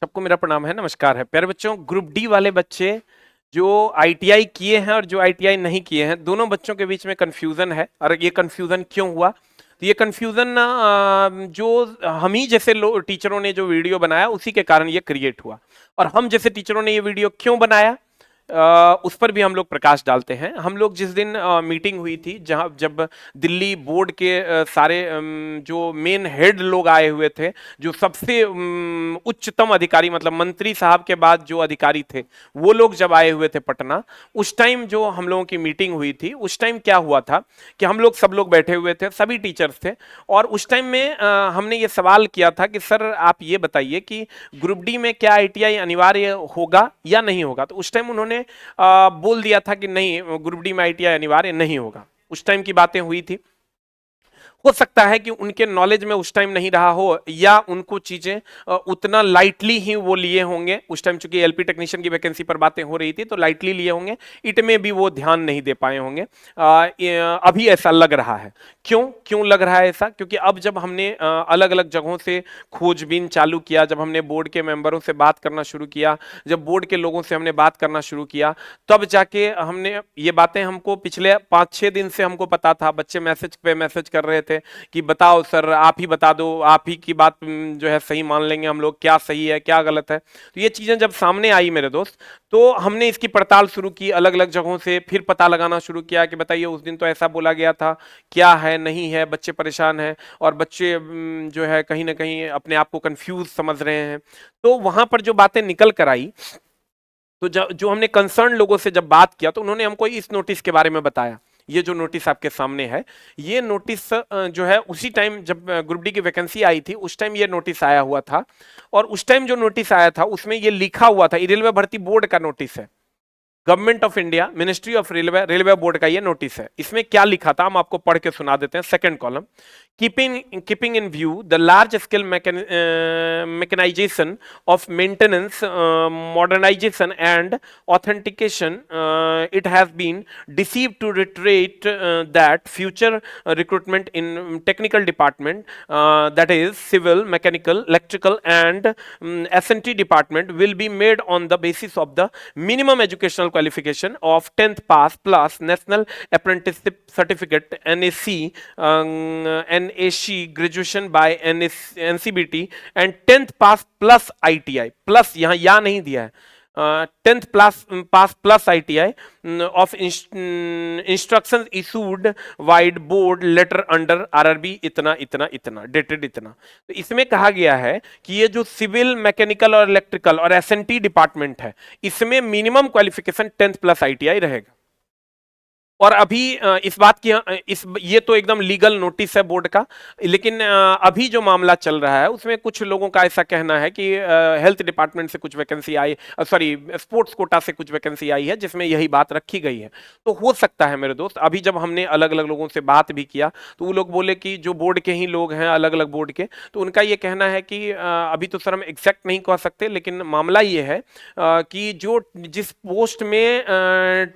सबको मेरा प्रणाम है, नमस्कार है। प्यारे बच्चों, ग्रुप डी वाले बच्चे जो आईटीआई किए हैं और जो आईटीआई नहीं किए हैं, दोनों बच्चों के बीच में कंफ्यूजन है। और ये कंफ्यूजन क्यों हुआ? तो ये कंफ्यूजन ना जो हम ही जैसे टीचरों ने जो वीडियो बनाया उसी के कारण ये क्रिएट हुआ। और हम जैसे टीचरों ने ये वीडियो क्यों बनाया, उस पर भी हम लोग प्रकाश डालते हैं। हम लोग जिस दिन मीटिंग हुई थी, जहां जब दिल्ली बोर्ड के सारे जो मेन हेड लोग आए हुए थे, जो सबसे उच्चतम अधिकारी मतलब मंत्री साहब के बाद जो अधिकारी थे, वो लोग जब आए हुए थे पटना, उस टाइम जो हम लोगों की मीटिंग हुई थी, उस टाइम क्या हुआ था कि हम लोग सब लोग बैठे हुए थे, सभी टीचर्स थे। और उस टाइम में हमने ये सवाल किया था कि सर आप ये बताइए कि ग्रुप डी में क्या आईटीआई अनिवार्य होगा या नहीं होगा। तो उस टाइम उन्होंने बोल दिया था कि नहीं, ग्रुप डी में आईटीआई अनिवार्य नहीं होगा। उस टाइम की बातें हुई थी। हो सकता है कि उनके नॉलेज में उस टाइम नहीं रहा हो, या उनको चीजें उतना लाइटली ही वो लिए होंगे। उस टाइम चूंकि एलपी टेक्नीशियन की वैकेंसी पर बातें हो रही थी तो लाइटली लिए होंगे, इट में भी वो ध्यान नहीं दे पाए होंगे। अभी ऐसा लग रहा है। क्यों क्यों लग रहा है ऐसा? क्योंकि अब जब हमने अलग अलग जगहों से खोजबीन चालू किया, जब हमने बोर्ड के मेंबरों से बात करना शुरू किया, जब बोर्ड के लोगों से हमने बात करना शुरू किया, तब जाके हमने ये बातें, हमको पिछले 5-6 दिन से हमको पता था, बच्चे मैसेज पे मैसेज कर रहे थे कि बताओ सर, आप ही बता दो, आप ही की बात जो है सही मान लेंगे हम लोग, क्या सही है क्या गलत है। तो ये चीजें जब सामने आई मेरे दोस्त, तो हमने इसकी पड़ताल शुरू की अलग अलग जगहों से, फिर पता लगाना शुरू किया कि बताइए उस दिन तो ऐसा बोला गया था, क्या है नहीं है। बच्चे परेशान हैं और बच्चे जो है कहीं ना कहीं अपने आप को कंफ्यूज समझ रहे हैं। तो वहां पर जो बातें निकल कर आई, तो जो हमने कंसर्न लोगों से जब बात किया, तो उन्होंने हमको इस नोटिस के बारे में बताया। ये जो नोटिस आपके सामने है, ये नोटिस जो है उसी टाइम जब ग्रुप डी की वैकेंसी आई थी, उस टाइम ये नोटिस आया हुआ था। और उस टाइम जो नोटिस आया था उसमें ये लिखा हुआ था, ये रेलवे भर्ती बोर्ड का नोटिस है। Government of India, ministry of railway, railway board का ये नोटिस है। इसमें क्या लिखा था हम आपको पढ़ के सुना देते हैं। Second column, keeping in view the large scale mechanization of maintenance, modernization and authentication, it has been deceived to reiterate that future recruitment in technical department, that is civil, mechanical, electrical and S&T department will be made on the basis of the minimum educational qualification of 10th pass plus national apprenticeship certificate NAC, NAC graduation by NCBT and 10th pass plus ITI plus, यहाँ या नहीं दिया है, 10th pass plus ITI of instruction issued vide board letter under RRB इतना इतना इतना dated इतना। तो इसमें कहा गया है कि ये जो सिविल, मैकेनिकल और इलेक्ट्रिकल और S&T डिपार्टमेंट है, इसमें minimum qualification 10th plus ITI रहेगा। और अभी इस बात की इस ये तो एकदम लीगल नोटिस है बोर्ड का, लेकिन अभी जो मामला चल रहा है उसमें कुछ लोगों का ऐसा कहना है कि हेल्थ डिपार्टमेंट से कुछ वैकेंसी आई, सॉरी स्पोर्ट्स कोटा से कुछ वैकेंसी आई है जिसमें यही बात रखी गई है। तो हो सकता है मेरे दोस्त, अभी जब हमने अलग अलग लोगों से बात भी किया तो वो लोग बोले कि जो बोर्ड के ही लोग हैं, अलग अलग बोर्ड के, तो उनका ये कहना है कि अभी तो सर हम एग्जैक्ट नहीं कह सकते, लेकिन मामला ये है कि जो जिस पोस्ट में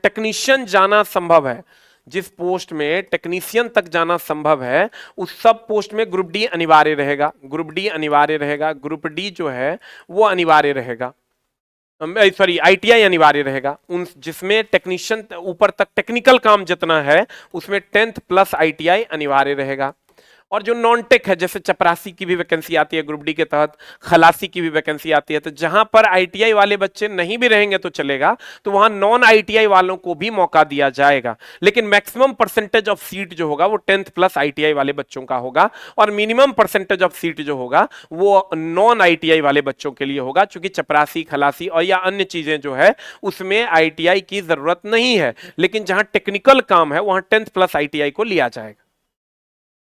टेक्नीशियन जाना संभव है, जिस पोस्ट में टेक्नीशियन तक जाना संभव है, उस सब पोस्ट में ग्रुप डी अनिवार्य रहेगा। ग्रुप डी अनिवार्य रहेगा, ग्रुप डी जो है वो अनिवार्य रहेगा, सॉरी आईटीआई अनिवार्य रहेगा। उन जिसमें टेक्नीशियन ऊपर तक टेक्निकल काम जितना है उसमें 10th प्लस आईटीआई अनिवार्य रहेगा। और जो नॉन टेक है, जैसे चपरासी की भी वैकेंसी आती है ग्रुप डी के तहत, खलासी की भी वैकेंसी आती है, तो जहां पर आईटीआई वाले बच्चे नहीं भी रहेंगे तो चलेगा, तो वहां नॉन आईटीआई वालों को भी मौका दिया जाएगा। लेकिन मैक्सिमम परसेंटेज ऑफ सीट जो होगा वो 10th प्लस आईटीआई वाले बच्चों का होगा, और मिनिमम परसेंटेज ऑफ सीट जो होगा वो नॉन आईटीआई वाले बच्चों के लिए होगा, क्योंकि चपरासी, खलासी और या अन्य चीजें जो है उसमें आईटीआई की जरूरत नहीं है। लेकिन जहां टेक्निकल काम है वहां 10th प्लस आईटीआई को लिया जाएगा।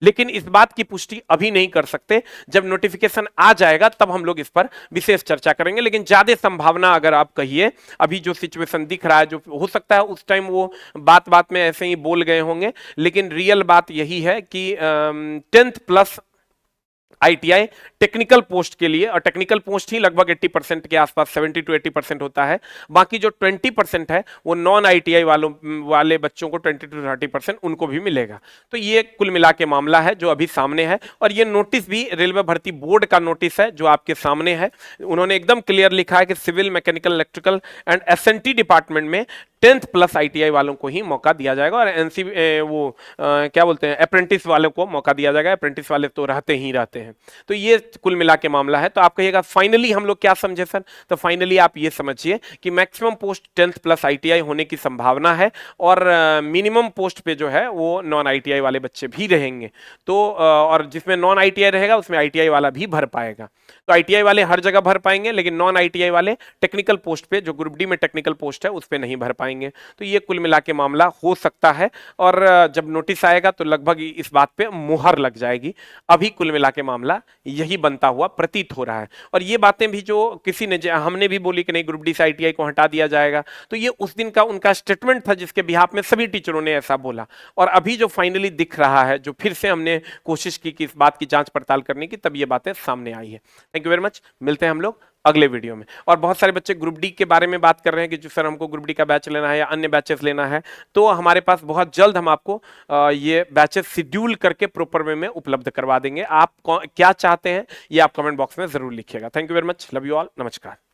लेकिन इस बात की पुष्टि अभी नहीं कर सकते, जब नोटिफिकेशन आ जाएगा तब हम लोग इस पर विशेष चर्चा करेंगे। लेकिन ज्यादा संभावना अगर आप कहिए, अभी जो सिचुएशन दिख रहा है, जो हो सकता है उस टाइम वो बात बात में ऐसे ही बोल गए होंगे, लेकिन रियल बात यही है कि 10th plus ITI technical post के लिए, और टेक्निकल पोस्ट ही लगभग 80% के आसपास, 70 to 80% होता है। बाकी जो 20% है वो नॉन आईटीआई वाले बच्चों को 20 to 30% उनको भी मिलेगा। तो ये कुल मिला के मामला है जो अभी सामने है। और ये नोटिस भी रेलवे भर्ती बोर्ड का नोटिस है जो आपके सामने है। उन्होंने एकदम क्लियर लिखा है कि civil, mechanical, electrical and SNT department में 10th प्लस आईटीआई वालों को ही मौका दिया जाएगा, और एनसी क्या बोलते हैं, अप्रेंटिस वालों को मौका दिया जाएगा। अप्रेंटिस वाले तो रहते ही रहते हैं। तो ये कुल मिला के मामला है। तो आप कहिएगा फाइनली हम लोग क्या समझे सर? तो फाइनली आप ये समझिए कि maximum post 10th plus ITI होने की संभावना है, और मिनिमम पोस्ट पे जो है वो नॉन आईटीआई वाले बच्चे भी रहेंगे। तो और जिसमें नॉन आईटीआई रहेगा उसमें आईटीआई वाला भी भर पाएगा। तो आईटीआई वाले हर जगह भर पाएंगे, लेकिन नॉन आईटीआई वाले टेक्निकल पोस्ट पे, जो ग्रुप डी में टेक्निकल पोस्ट है, उस पे नहीं भर पाएंगे। तो ये कुल मिला के मामला हो सकता है, और जब नोटिस आएगा तो लगभग इस बात पे मुहर लग जाएगी। अभी कुल मिला के मामला यही बनता हुआ प्रतीत हो रहा है। और ये बातें भी जो किसी ने, हमने भी बोली कि नहीं ग्रुप डी से आईटीआई को हटा दिया जाएगा, तो ये उस दिन का उनका स्टेटमेंट था जिसके बिहाफ में सभी टीचरों ने ऐसा बोला। और अभी जो फाइनली दिख रहा है, जो फिर से हमने कोशिश की कि इस बात की जांच पड़ताल करने की, तब ये बातें सामने आई है। Thank you very much. मिलते हैं हम लोग अगले वीडियो में। और बहुत सारे बच्चे ग्रुप डी के बारे में बात कर रहे हैं कि जो सर हमको ग्रुप डी का बैच लेना है या अन्य बैचेस लेना है, तो हमारे पास बहुत जल्द हम आपको ये बैचेस शेड्यूल करके प्रॉपर वे में उपलब्ध करवा देंगे। आप क्या चाहते हैं ये आप कमेंट बॉक्स में जरूर लिखिएगा। Thank you very much. Love you all. नमस्कार।